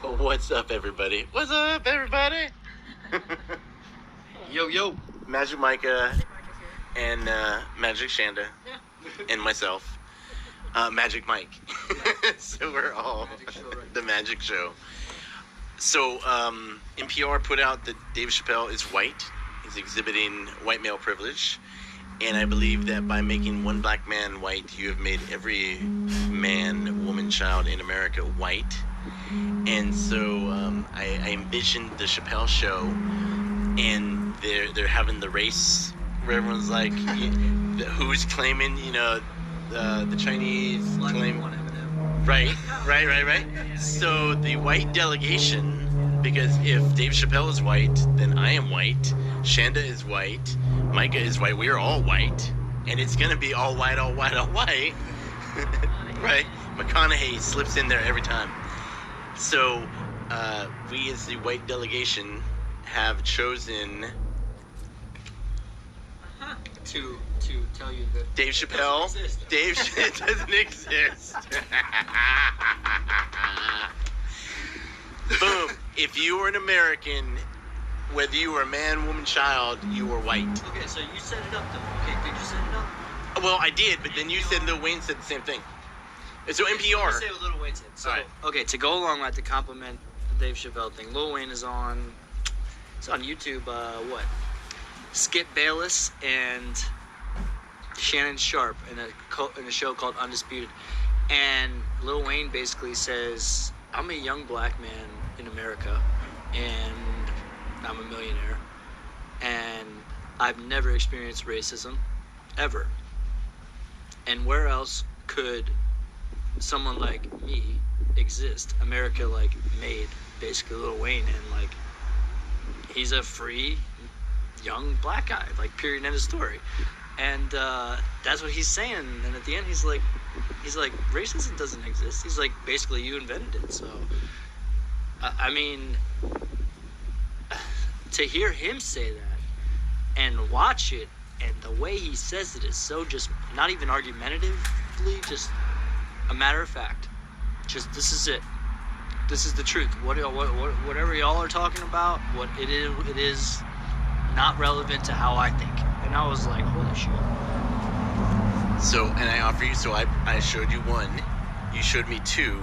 What's up, everybody? What's up, everybody? Yo. Magic Micah and Magic Shanda and myself. Magic Mike. So we're all the Magic Show. So NPR put out that Dave Chappell is white. He's exhibiting white male privilege. And I believe that by making one black man white, you have made every man, woman, child in America white. And so I envisioned the Chappelle show, and they're having the race where everyone's like, who's claiming, the Chinese claim. Right. So the white delegation, because if Dave Chappelle is white, then I am white, Shanda is white, Micah is white, we are all white, and it's going to be all white. Right? McConaughey slips in there every time. So we as the white delegation have chosen to tell you that Dave Chappelle. Dave doesn't exist. Boom. If you were an American, whether you were a man, woman, child, you were white. Okay, so you set it up though. Okay, did you set it up? Well, I did, but then you said Lil Wayne said the same thing. And so NPR. Let's say what Lil Wayne said. So, right. Okay, to go along with to compliment the Dave Chappelle thing, Lil Wayne is on. It's on YouTube. Skip Bayless and Shannon Sharp in a show called Undisputed, and Lil Wayne basically says, "I'm a young black man in America, and I'm a millionaire, and I've never experienced racism, ever. And where else could someone like me exist? America made basically Lil Wayne, and he's a free young black guy, period, end of story." And that's what he's saying. And at the end, he's like, racism doesn't exist. He's like, basically, you invented it. So, I mean, to hear him say that and watch it, and the way he says it is so just not even argumentatively, just a matter of fact. Just, this is it. This is the truth. Whatever y'all are talking about, it is not relevant to how I think. And I was like, holy shit. So, and I offer you, I showed you one, you showed me two.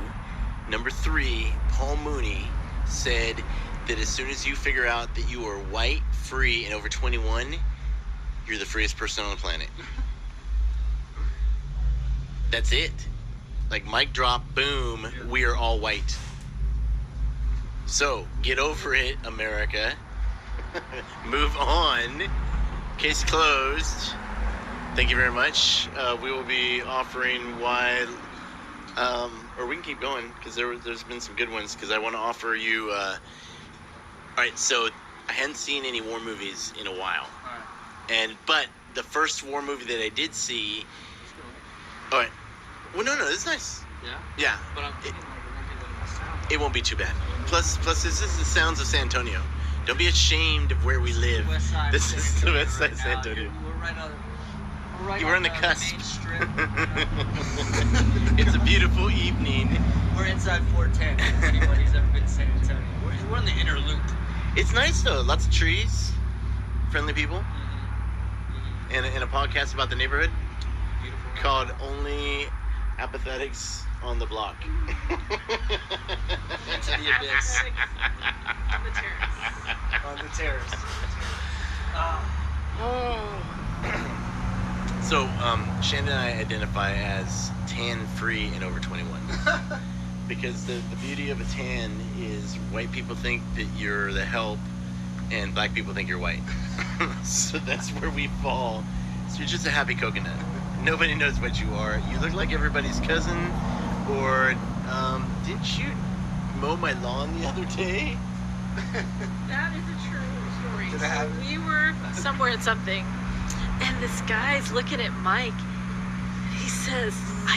Number 3, Paul Mooney said that as soon as you figure out that you are white, free, and over 21, you're the freest person on the planet. That's it. Mic drop, boom, we are all white. So, get over it, America. Move on. Case closed. Thank you very much. We will be offering why, or we can keep going because there's been some good ones. Because I want to offer you. All right, so I hadn't seen any war movies in a while, but the first war movie that I did see. All right. Well, no, this is nice. Yeah. But I'm thinking it won't be too bad. Plus, this is the sounds of San Antonio. Don't be ashamed of where we live. This is the West Side San Antonio. We're on the cusp. It's a beautiful evening. We're inside 410. If anybody's ever been to San Antonio, we're on the inner loop. It's nice though. Lots of trees, friendly people, and a podcast about the neighborhood called "Only Apathetics on the Block." Into the abyss. On the terrace. So, Shanda and I identify as tan-free and over 21. Because the beauty of a tan is white people think that you're the help, and black people think you're white. So that's where we fall. So you're just a happy coconut. Nobody knows what you are. You look like everybody's cousin, or didn't you mow my lawn the other day? That is a true story. So we were somewhere at something, and this guy's looking at Mike, and he says, I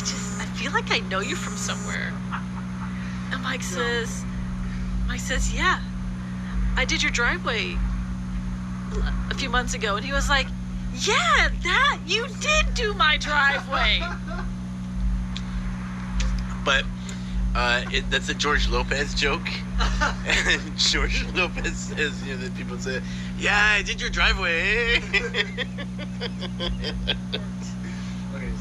feel like I know you from somewhere. And Mike says, yeah, I did your driveway a few months ago. And he was like, yeah, you did do my driveway. But That's a George Lopez joke. And George Lopez says, that people say, "Yeah, I did your driveway." Okay,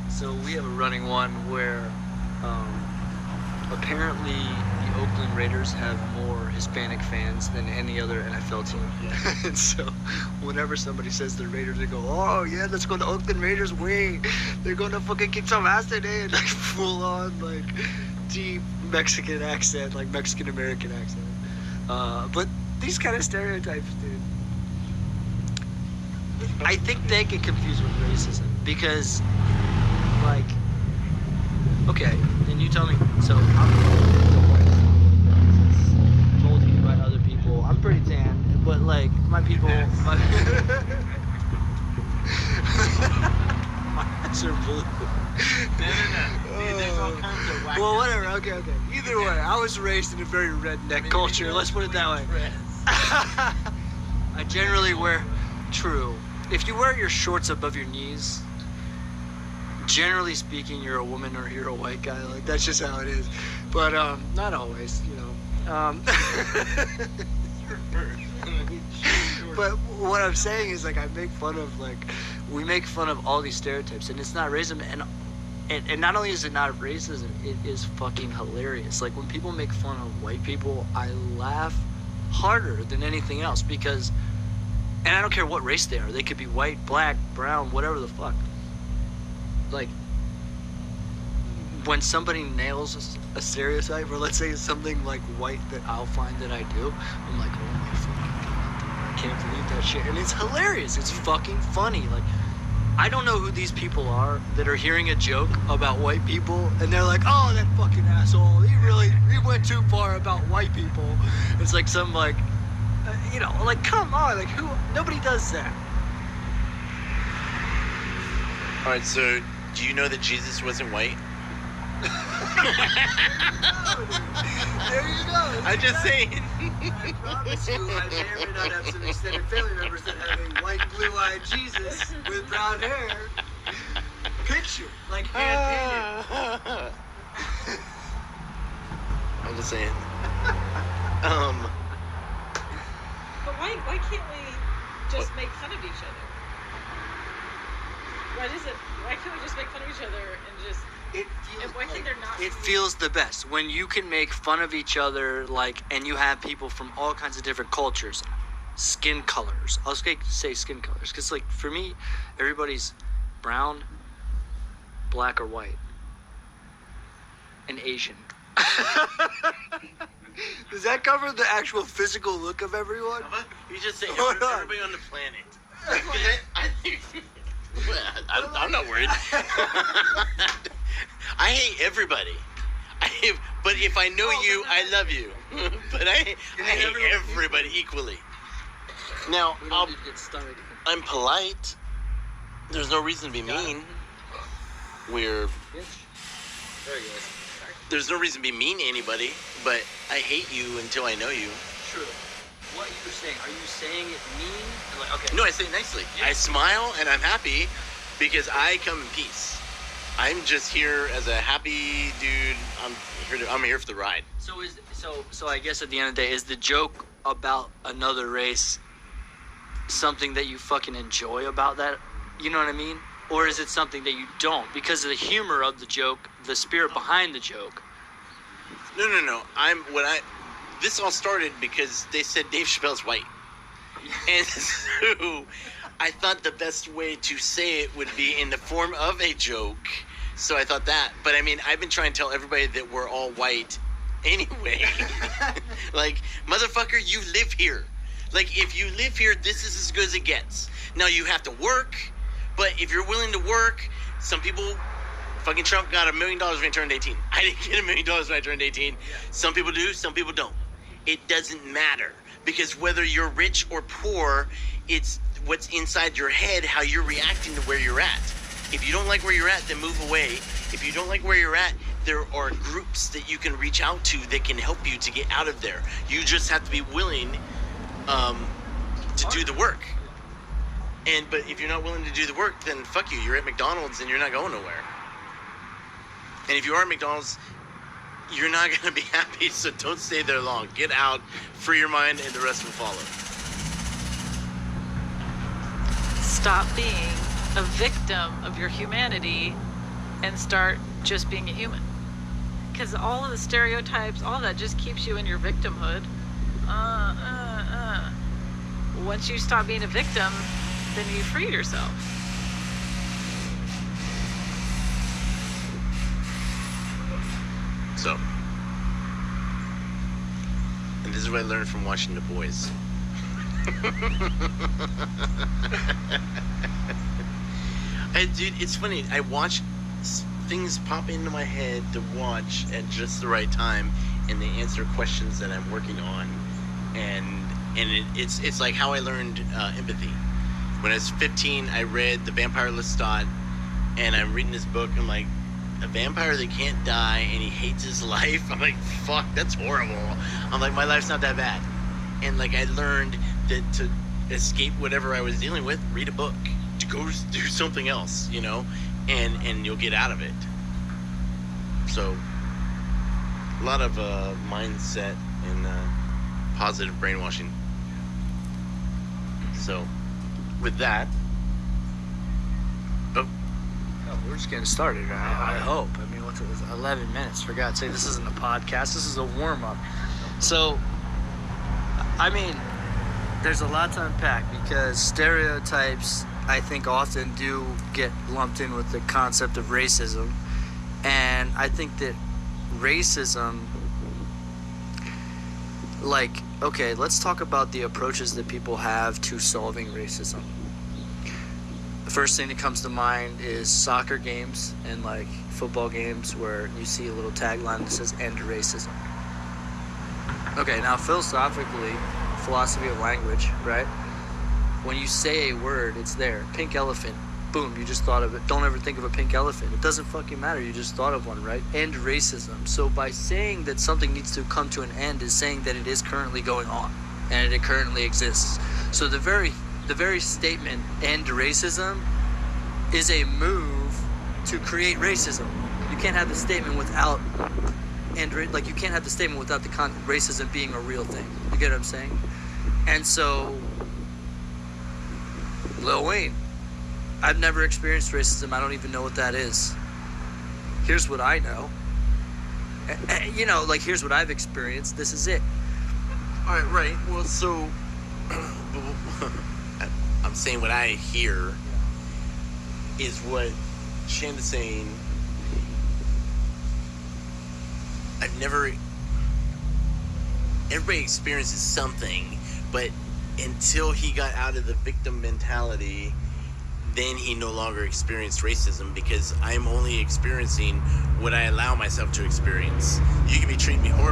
so we have a running one where apparently the Oakland Raiders have more Hispanic fans than any other NFL team. Yeah. And so whenever somebody says the Raiders, they go, "Oh yeah, let's go to Oakland Raiders way. They're gonna fucking kick some ass today," and like full on like deep Mexican accent, like Mexican American accent. But these kind of stereotypes, dude, I think they get confused with racism because, like, okay, then you tell me. So I'm told you by other people. I'm pretty tan, but like my people, my eyes are blue. No. There's all kinds of wacky. Well, whatever. Okay. Either way, I was raised in a very redneck culture. Let's put it that way. I generally wear. True. If you wear your shorts above your knees, generally speaking, you're a woman or you're a white guy. Like that's just how it is. But not always, But what I'm saying is, like, we make fun of all these stereotypes, and it's not racism, and not only is it not racism, it is fucking hilarious. Like, when people make fun of white people, I laugh harder than anything else because, and I don't care what race they are. They could be white, black, brown, whatever the fuck. Like, when somebody nails a stereotype, or let's say something like white that I'll find that I do, I'm like, oh my fucking god, I can't believe that shit. And it's hilarious. It's fucking funny. Like, I don't know who these people are that are hearing a joke about white people, and they're like, oh, that fucking asshole, he went too far about white people. It's like some, like, like, come on, like, nobody does that. All right, so do you know that Jesus wasn't white? There you go. I'm just saying. I promise you, I may or may not have some extended family members that have a white, blue-eyed Jesus with brown hair. Picture, like hand painted. I'm just saying. But why can't we just make fun of each other? Why can't we just make fun of each other and just... It feels the best when you can make fun of each other, like, and you have people from all kinds of different cultures, skin colors. I'll say skin colors because, like, for me, everybody's brown, black, or white, and Asian. Does that cover the actual physical look of everyone? You just say everybody on the planet. I think. I'm not worried. I hate everybody. But if I know you, I love you. But I hate everybody equally. Now, I'm polite. There's no reason to be mean. There's no reason to be mean to anybody, but I hate you until I know you. True. What you're saying, are you saying it mean? Like, okay. No, I say it nicely. Yeah. I smile and I'm happy because I come in peace. I'm just here as a happy dude. I'm here for the ride. So I guess at the end of the day, is the joke about another race something that you fucking enjoy about that? You know what I mean? Or is it something that you don't because of the humor of the joke, the spirit behind the joke? No. This all started because they said Dave Chappell's white. And so I thought the best way to say it would be in the form of a joke. So I thought that. But I mean, I've been trying to tell everybody that we're all white anyway. Like, motherfucker, you live here. Like, if you live here, this is as good as it gets. Now, you have to work, but if you're willing to work, some people... Fucking Trump got $1 million when he turned 18. I didn't get $1 million when I turned 18. Some people do, some people don't. It doesn't matter. Because whether you're rich or poor, it's what's inside your head, how you're reacting to where you're at. If you don't like where you're at, then move away. If you don't like where you're at, there are groups that you can reach out to that can help you to get out of there. You just have to be willing to do the work. But if you're not willing to do the work, then fuck you. You're at McDonald's and you're not going nowhere. And if you are at McDonald's, you're not going to be happy, so don't stay there long. Get out, free your mind, and the rest will follow. Stop being a victim of your humanity and start just being a human. Because all of the stereotypes, all that just keeps you in your victimhood. Once you stop being a victim, then you free yourself. So, and this is what I learned from watching The Boys. Dude, it's funny. I watch things pop into my head to watch at just the right time, and they answer questions that I'm working on, and it's like how I learned empathy. When I was 15, I read The Vampire Lestat, and I'm reading this book. I'm like, a vampire that can't die and he hates his life. I'm like, fuck, that's horrible. I'm like, my life's not that bad. And like, I learned that to escape whatever I was dealing with, read a book, to go do something else, you know, and you'll get out of it. So a lot of mindset and positive brainwashing. So with that, we're just getting started. I hope. I mean, what's it? 11 minutes, for God's sake. This isn't a podcast. This is a warm-up. So, I mean, there's a lot to unpack because stereotypes, I think, often do get lumped in with the concept of racism. And I think that racism, like, okay, let's talk about the approaches that people have to solving racism. The first thing that comes to mind is soccer games and like football games where you see a little tagline that says "End racism." Okay, now philosophically, philosophy of language, right? When you say a word, it's there. Pink elephant, boom, you just thought of it. Don't ever think of a pink elephant. It doesn't fucking matter. You just thought of one, right? End racism. So by saying that something needs to come to an end is saying that it is currently going on and it currently exists. So the very statement "end racism" is a move to create racism. You can't have the statement without you can't have the statement without the racism being a real thing. You get what I'm saying? And so, Lil Wayne, I've never experienced racism. I don't even know what that is. Here's what I know. You know, like, here's what I've experienced. This is it. all right. Well, so I'm saying what I hear is what Shanda's saying. Everybody experiences something, but until he got out of the victim mentality, then he no longer experienced racism, because I'm only experiencing what I allow myself to experience. You can be treating me horribly.